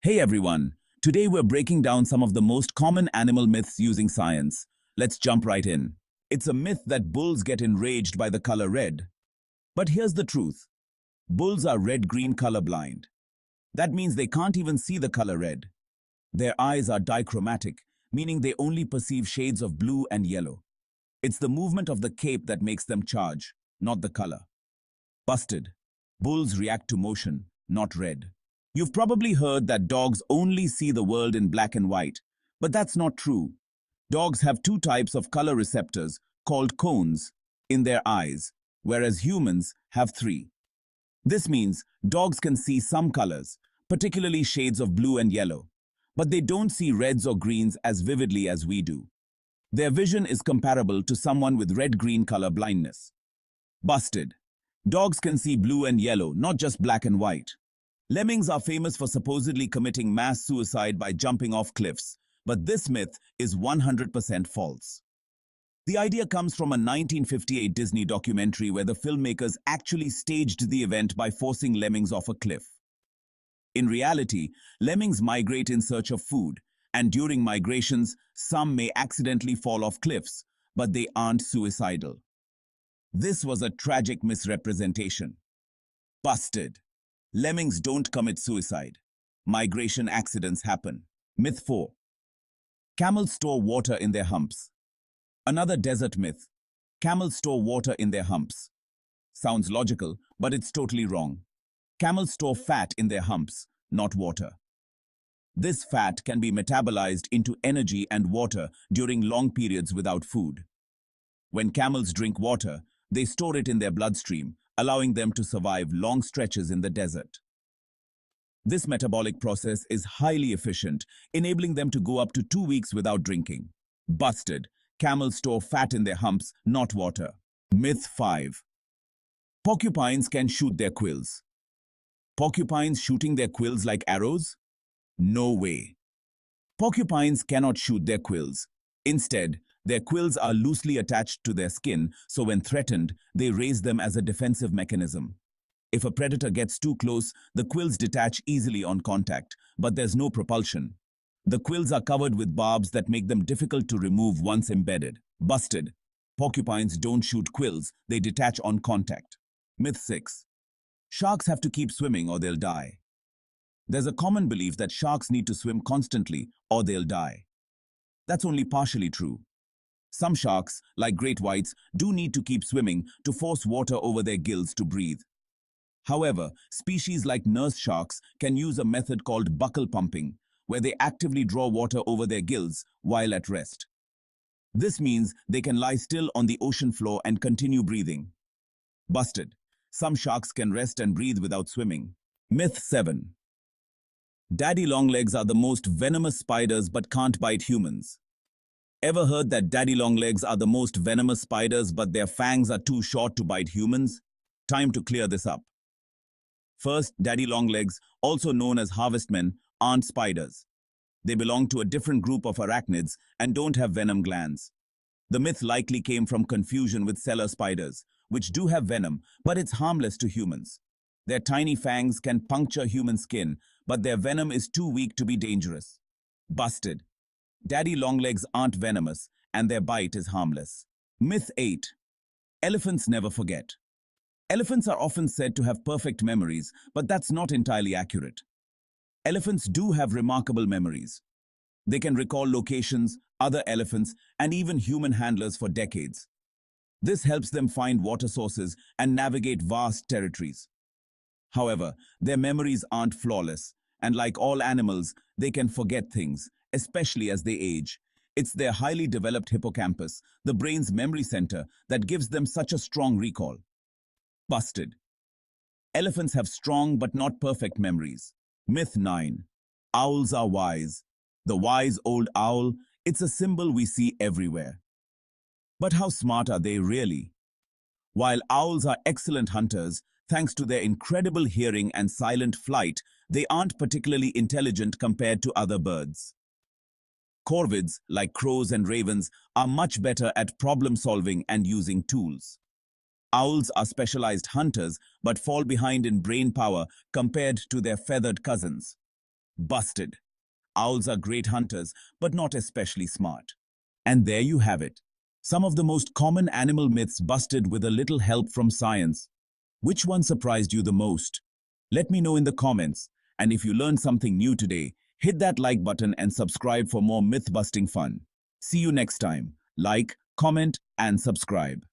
Hey everyone, today we're breaking down some of the most common animal myths using science. Let's jump right in. It's a myth that bulls get enraged by the color red. But here's the truth. Bulls are red-green colorblind. That means they can't even see the color red. Their eyes are dichromatic, meaning they only perceive shades of blue and yellow. It's the movement of the cape that makes them charge, not the color. Busted. Bulls react to motion, not red. You've probably heard that dogs only see the world in black and white, but that's not true. Dogs have two types of color receptors, called cones, in their eyes, whereas humans have three. This means dogs can see some colors, particularly shades of blue and yellow, but they don't see reds or greens as vividly as we do. Their vision is comparable to someone with red-green color blindness. Busted. Dogs can see blue and yellow, not just black and white. Lemmings are famous for supposedly committing mass suicide by jumping off cliffs, but this myth is 100% false. The idea comes from a 1958 Disney documentary where the filmmakers actually staged the event by forcing lemmings off a cliff. In reality, lemmings migrate in search of food, and during migrations, some may accidentally fall off cliffs, but they aren't suicidal. This was a tragic misrepresentation. Busted. Lemmings don't commit suicide. Migration accidents happen. Myth 4. Camels store water in their humps. Another desert myth. Camels store water in their humps. Sounds logical, but it's totally wrong. Camels store fat in their humps, not water. This fat can be metabolized into energy and water during long periods without food. When camels drink water, they store it in their bloodstream, allowing them to survive long stretches in the desert. This metabolic process is highly efficient, enabling them to go up to 2 weeks without drinking. Busted. Camels store fat in their humps, not water. Myth 5. Porcupines can shoot their quills. Porcupines shooting their quills like arrows? No way. Porcupines cannot shoot their quills. Instead, their quills are loosely attached to their skin, so when threatened, they raise them as a defensive mechanism. If a predator gets too close, the quills detach easily on contact, but there's no propulsion. The quills are covered with barbs that make them difficult to remove once embedded. Busted. Porcupines don't shoot quills, they detach on contact. Myth 6. Sharks have to keep swimming or they'll die. There's a common belief that sharks need to swim constantly or they'll die. That's only partially true. Some sharks, like great whites, do need to keep swimming to force water over their gills to breathe. However, species like nurse sharks can use a method called buccal pumping, where they actively draw water over their gills while at rest. This means they can lie still on the ocean floor and continue breathing. Busted. Some sharks can rest and breathe without swimming. Myth 7. Daddy longlegs are the most venomous spiders but can't bite humans. Ever heard that daddy longlegs are the most venomous spiders but their fangs are too short to bite humans? Time to clear this up. First, daddy longlegs, also known as harvestmen, aren't spiders. They belong to a different group of arachnids and don't have venom glands. The myth likely came from confusion with cellar spiders, which do have venom, but it's harmless to humans. Their tiny fangs can puncture human skin, but their venom is too weak to be dangerous. Busted. Daddy longlegs aren't venomous, and their bite is harmless. Myth 8. Elephants never forget. Elephants are often said to have perfect memories, but that's not entirely accurate. Elephants do have remarkable memories. They can recall locations, other elephants, and even human handlers for decades. This helps them find water sources and navigate vast territories. However, their memories aren't flawless, and like all animals, they can forget things, especially as they age. It's their highly developed hippocampus, the brain's memory center, that gives them such a strong recall. Busted. Elephants have strong but not perfect memories. Myth 9. Owls are wise. The wise old owl, it's a symbol we see everywhere. But how smart are they really? While owls are excellent hunters, thanks to their incredible hearing and silent flight, they aren't particularly intelligent compared to other birds. Corvids, like crows and ravens, are much better at problem-solving and using tools. Owls are specialized hunters but fall behind in brain power compared to their feathered cousins. Busted. Owls are great hunters, but not especially smart. And there you have it. Some of the most common animal myths busted with a little help from science. Which one surprised you the most? Let me know in the comments. And if you learned something new today, hit that like button and subscribe for more myth-busting fun. See you next time. Like, comment, and subscribe.